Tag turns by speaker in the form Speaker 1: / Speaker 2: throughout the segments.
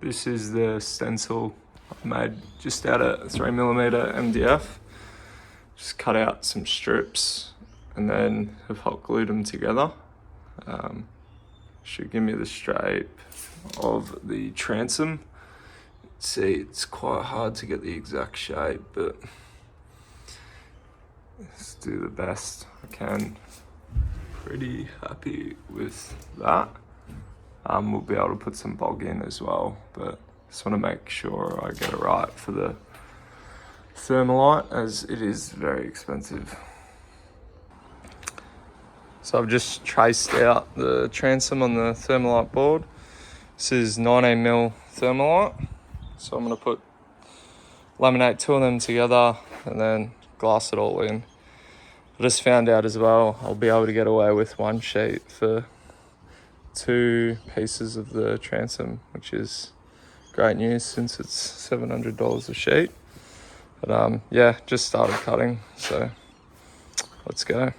Speaker 1: This is the stencil I made just out of 3mm MDF. Just cut out some strips and then have hot glued them together. Should give me the shape of the transom. See, it's quite hard to get the exact shape, but let's do the best I can. Pretty happy with that. We'll be able to put some bog in as well, but just want to make sure I get it right for the Thermolite, as it is very expensive. So I've just traced out the transom on the Thermolite board. This is 19mm Thermolite. So I'm going to laminate two of them together and then glass it all in. I just found out as well, I'll be able to get away with one sheet for 2 pieces of the transom, which is great news since it's $700 a sheet. But yeah, just started cutting, so let's go.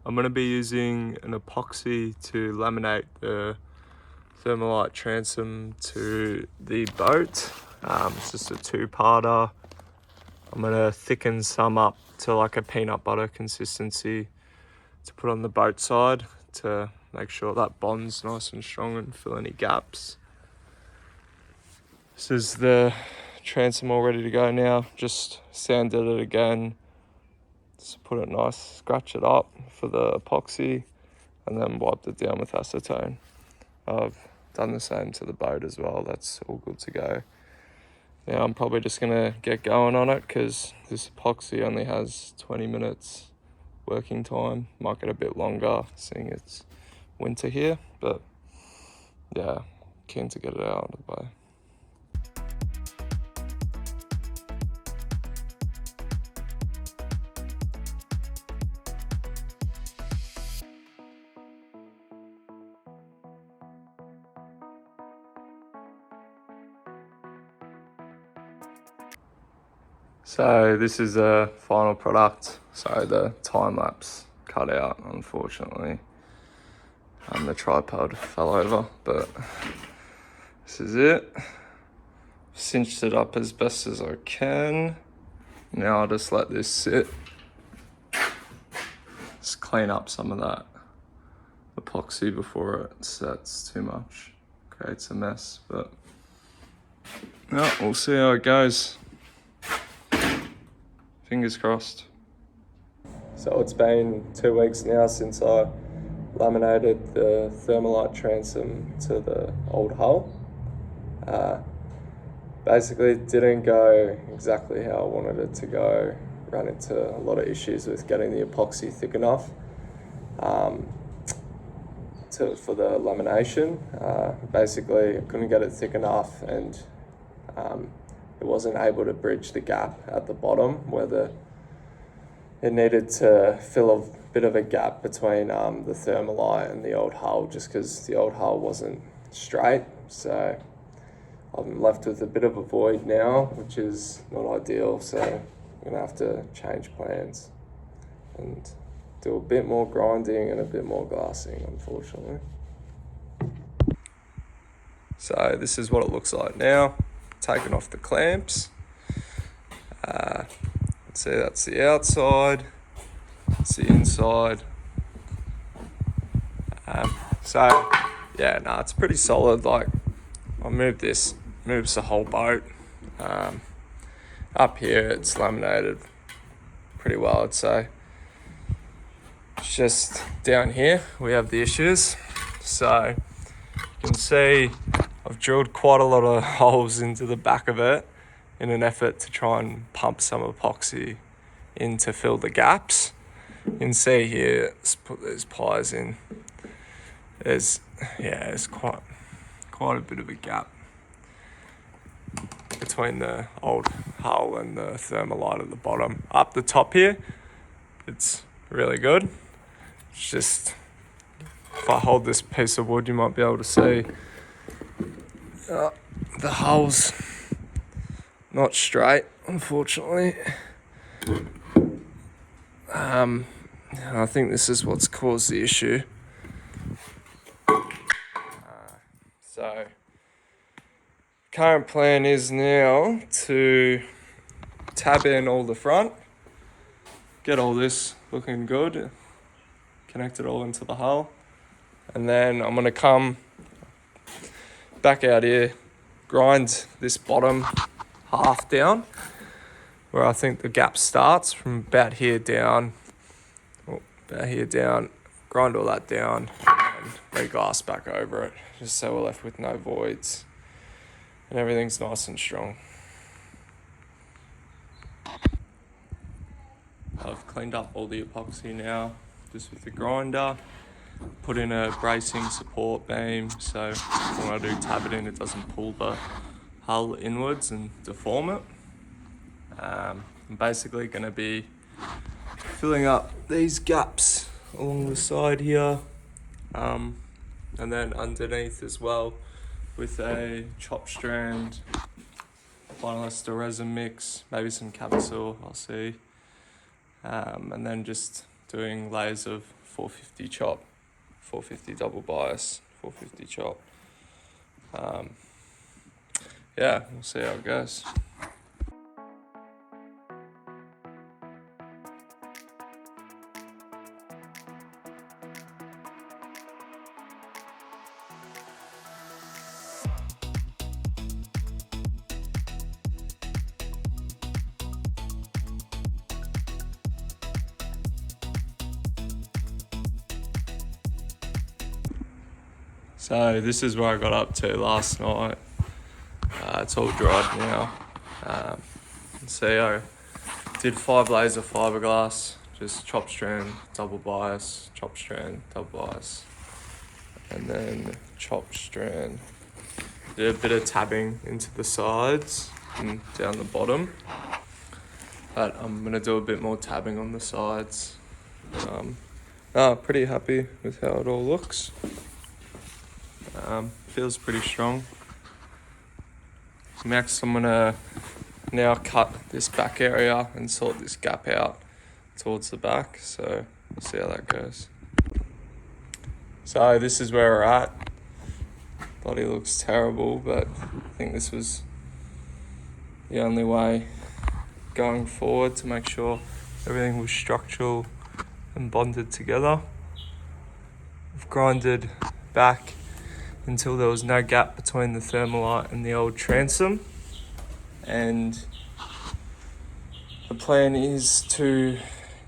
Speaker 1: I'm going to be using an epoxy to laminate the Thermolite transom to the boat. It's just a 2-parter. I'm going to thicken some up to like a peanut butter consistency to put on the boat side to make sure that bond's nice and strong and fill any gaps. This is the transom all ready to go now. Just sanded it again. Just put it nice, scratch it up for the epoxy, and then wiped it down with acetone. I've done the same to the boat as well. That's all good to go. Now I'm probably just gonna get going on it because this epoxy only has 20 minutes working time. Might get a bit longer seeing it's winter here, but yeah, keen to get it out of the way. So this is the final product. So the time lapse cut out, unfortunately. The tripod fell over, but this is it. Cinched it up as best as I can. Now I'll just let this sit. Just clean up some of that epoxy before it sets too much. Creates a mess, but yeah, we'll see how it goes. Fingers crossed. So it's been 2 weeks now since I laminated the Thermolite transom to the old hull. Basically it didn't go exactly how I wanted it to go. Ran into a lot of issues with getting the epoxy thick enough for the lamination. Basically I couldn't get it thick enough, and it wasn't able to bridge the gap at the bottom where it needed to fill a bit of a gap between the Thermolite and the old hull, just because the old hull wasn't straight. So I'm left with a bit of a void now, which is not ideal. So I'm gonna have to change plans and do a bit more grinding and a bit more glassing, unfortunately. So this is what it looks like now. Taken off the clamps. See, that's the outside. That's the inside. So yeah, no, it's pretty solid. Like I'll move this, moves the whole boat. Up here, it's laminated pretty well, I'd say. It's just down here we have the issues. So you can see I've drilled quite a lot of holes into the back of it in an effort to try and pump some epoxy in to fill the gaps. You can see here, let's put these pliers in. there's quite a bit of a gap between the old hull and the Thermolite at the bottom. Up the top here, it's really good. It's just, if I hold this piece of wood, you might be able to see the hull's not straight, unfortunately. I think this is what's caused the issue. So, current plan is now to tab in all the front, get all this looking good, connect it all into the hull, and then I'm gonna come back out here, grind this bottom half down, where I think the gap starts from about here down, grind all that down, and re-glass back over it, just so we're left with no voids, and everything's nice and strong. I've cleaned up all the epoxy now, just with the grinder, put in a bracing support beam, so when I do tab it in, it doesn't pull the hull inwards and deform it. I'm basically going to be filling up these gaps along the side here, and then underneath as well with a chop strand, Finalizing resin mix, maybe some Composite, I'll see, and then just doing layers of 450 chop, 450 double bias, 450 chop. Yeah, we'll see how it goes. So this is where I got up to last night. It's all dried now. See, I did 5 layers of fiberglass, just chop strand, double bias, chop strand, double bias, and then chop strand. Did a bit of tabbing into the sides and down the bottom, but I'm gonna do a bit more tabbing on the sides. Pretty happy with how it all looks. Feels pretty strong. Next, I'm gonna now cut this back area and sort this gap out towards the back, so we'll see how that goes. So this is where we're at. Body looks terrible, but I think this was the only way going forward to make sure everything was structural and bonded together. I've grinded back until there was no gap between the Thermolite and the old Transom, and the plan is to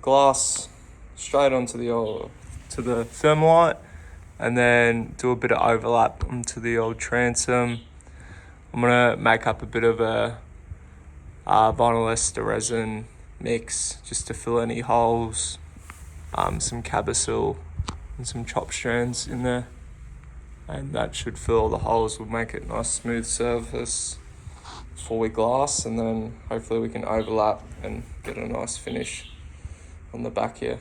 Speaker 1: glass straight onto the Thermolite and then do a bit of overlap onto the old Transom. I'm gonna make up a bit of a vinyl ester resin mix just to fill any holes, some Composite and some chop strands in there, and that should fill all the holes. Will make it a nice smooth surface before we glass, and then hopefully we can overlap and get a nice finish on the back here.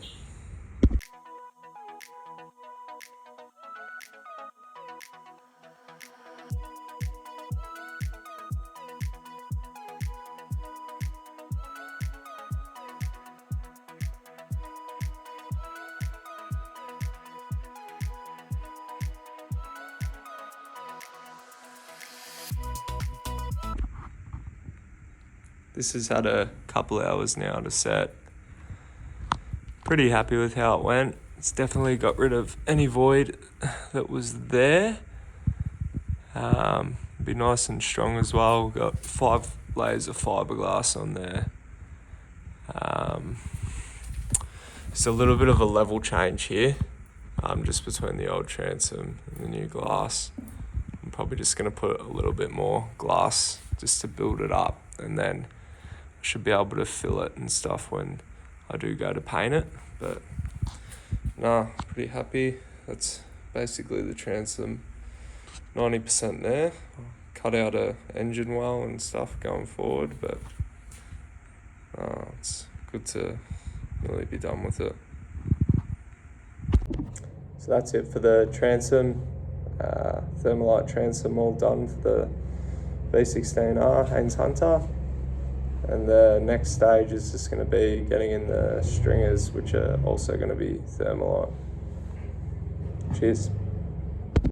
Speaker 1: This has had a couple hours now to set. Pretty happy with how it went. It's definitely got rid of any void that was there. Be nice and strong as well. Got 5 layers of fiberglass on there. It's a little bit of a level change here, just between the old Transom and the new glass. I'm probably just going to put a little bit more glass just to build it up, and then I should be able to fill it and stuff when I do go to paint it. But no, pretty happy. That's basically the transom 90% there. Cut out a engine well and stuff going forward, but it's good to really be done with it. So that's it for the transom, Thermolite transom, all done for the V16R Haines Hunter. And the next stage is just going to be getting in the stringers, which are also going to be Thermolite. Cheers.